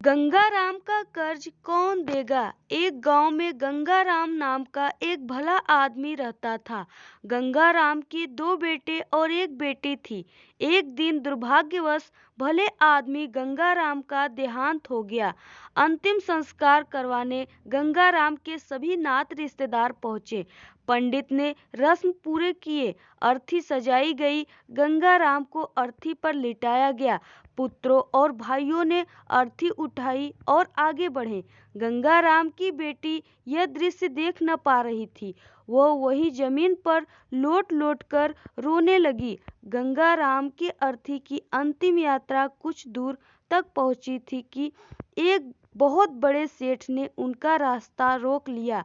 गंगाराम का कर्ज कौन देगा। एक गांव में गंगाराम नाम का एक भला आदमी रहता था। गंगाराम के दो बेटे और एक बेटी थी। एक दिन दुर्भाग्यवश भले आदमी गंगाराम का देहांत हो गया। अंतिम संस्कार करवाने गंगाराम के सभी नात रिश्तेदार पहुंचे। पंडित ने रस्म पूरे किए, अर्थी सजाई गई, गंगाराम को अर्थी पर लिटाया गया। पुत्रों और भाइयों ने अर्थी उठाई और आगे बढ़े। गंगाराम की बेटी यह दृश्य देख न पा रही थी। वह वही जमीन पर लोट लोट कर रोने लगी। गंगाराम की अर्थी की अंतिम यात्रा कुछ दूर तक पहुंची थी कि एक बहुत बड़े सेठ ने उनका रास्ता रोक लिया।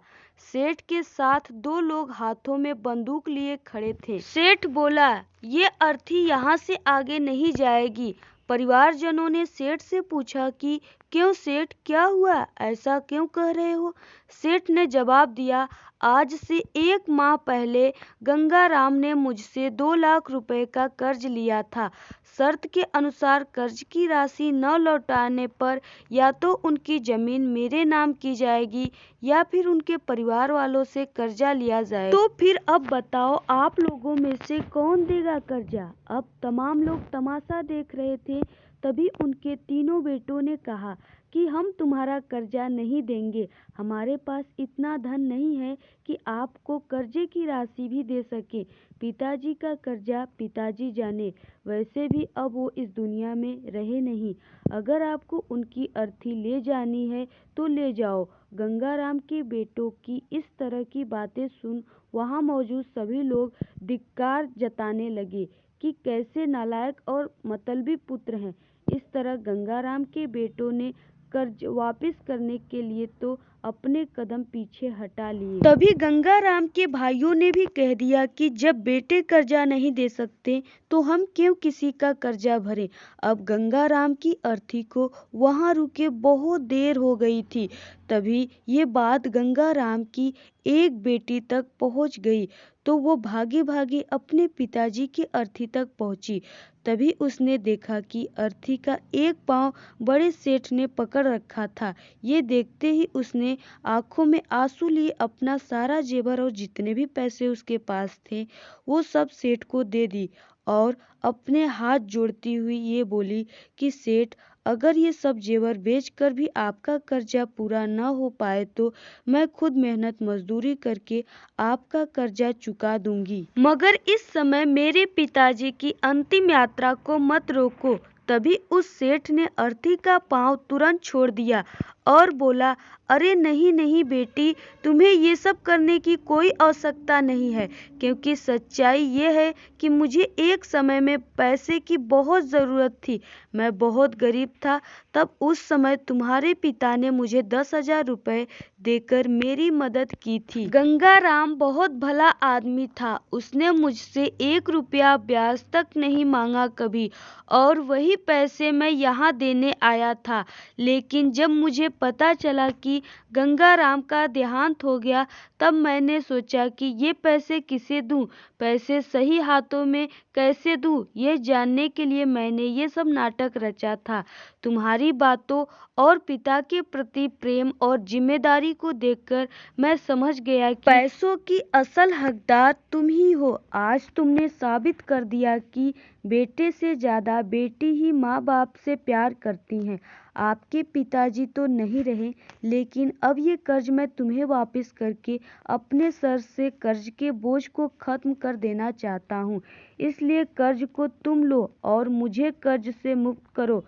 सेठ के साथ दो लोग हाथों में बंदूक लिए खड़े थे। सेठ बोला, ये अर्थी यहाँ से आगे नहीं जाएगी। परिवारजनों ने सेठ से पूछा कि क्यों सेठ, क्या हुआ, ऐसा क्यों कह रहे हो। सेठ ने जवाब दिया, आज से 1 माह पहले गंगाराम ने मुझसे 2 लाख रुपए का कर्ज लिया था। शर्त के अनुसार कर्ज की राशि न लौटाने पर या तो उनकी जमीन मेरे नाम की जाएगी या फिर उनके परिवार वालों से कर्जा लिया जाएगा। तो फिर अब बताओ, आप लोगों में से कौन देगा कर्जा। अब तमाम लोग तमाशा देख रहे थे। तभी उनके तीनों बेटों ने कहा कि हम तुम्हारा कर्जा नहीं देंगे। हमारे पास इतना धन नहीं है कि आपको कर्जे की राशि भी दे सके। पिताजी का कर्जा पिताजी जाने, वैसे भी अब वो इस दुनिया में रहे नहीं। अगर आपको उनकी अर्थी ले जानी है तो ले जाओ। गंगाराम के बेटों की इस तरह की बातें सुन वहां मौजूद सभी लोग धिक्कार जताने लगे कि कैसे नालायक और मतलबी पुत्र हैं। इस तरह गंगाराम के बेटों ने कर्ज वापस करने के लिए तो अपने कदम पीछे हटा लिए। तभी गंगाराम के भाइयों ने भी कह दिया कि जब बेटे कर्जा नहीं दे सकते तो हम क्यों किसी का कर्जा भरें। अब गंगाराम की अर्थी को वहां रुके बहुत देर हो गई थी। तभी ये बात गंगाराम की एक बेटी तक पहुंच गई तो वो भागे भागे अपने पिताजी की अर्थी तक पहुंची। तभी उसने देखा कि अर्थी का एक पांव बड़े सेठ ने पकड़ रखा था। ये देखते ही उसने आंखों में आंसू लिए अपना सारा जेवर और जितने भी पैसे उसके पास थे वो सब सेठ को दे दी और अपने हाथ जोड़ती हुई ये बोली कि सेठ, अगर ये सब जेवर बेचकर भी आपका कर्जा पूरा न हो पाए तो मैं खुद मेहनत मजदूरी करके आपका कर्जा चुका दूंगी, मगर इस समय मेरे पिताजी की अंतिम यात्रा को मत रोको। तभी उस सेठ ने अर्थी का पांव तुरंत छोड़ दिया और बोला, अरे नहीं नहीं बेटी, तुम्हें ये सब करने की कोई आवश्यकता नहीं है, क्योंकि सच्चाई ये है कि मुझे एक समय में पैसे की बहुत ज़रूरत थी। मैं बहुत गरीब था। तब उस समय तुम्हारे पिता ने मुझे 10,000 रुपये देकर मेरी मदद की थी। गंगाराम बहुत भला आदमी था। उसने मुझसे 1 रुपया ब्याज तक नहीं मांगा कभी, और वही पैसे मैं यहाँ देने आया था। लेकिन जब मुझे पता चला कि गंगाराम का देहांत हो गया तब मैंने सोचा कि ये पैसे किसे दूं, पैसे सही हाथों में कैसे दूं, ये जानने के लिए मैंने ये सब नाटक रचा था। तुम्हारी बातों और पिता के प्रति प्रेम और जिम्मेदारी को देखकर मैं समझ गया कि पैसों की असल हकदार तुम ही हो। आज तुमने साबित कर दिया कि बेटे से ज़्यादा बेटी ही माँ बाप से प्यार करती हैं। आपके पिताजी तो नहीं रहे, लेकिन अब ये कर्ज मैं तुम्हें वापस करके अपने सर से कर्ज के बोझ को खत्म कर देना चाहता हूँ। इसलिए कर्ज को तुम लो और मुझे कर्ज से मुक्त करो।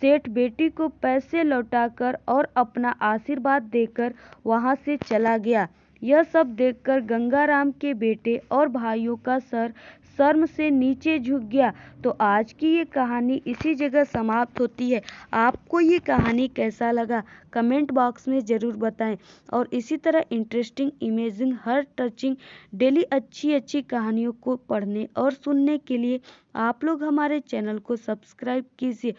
सेठ बेटी को पैसे लौटाकर और अपना आशीर्वाद देकर वहां से चला गया। यह सब देखकर गंगाराम के बेटे और भाइयों का सर शर्म से नीचे झुक गया। तो आज की ये कहानी इसी जगह समाप्त होती है। आपको ये कहानी कैसा लगा कमेंट बॉक्स में ज़रूर बताएं, और इसी तरह interesting, imaging, heart touching daily अच्छी अच्छी कहानियों को पढ़ने और सुनने के लिए आप लोग हमारे चैनल को सब्सक्राइब कीजिए,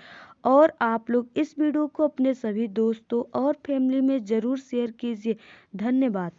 और आप लोग इस वीडियो को अपने सभी दोस्तों और फैमिली में ज़रूर शेयर कीजिए। धन्यवाद।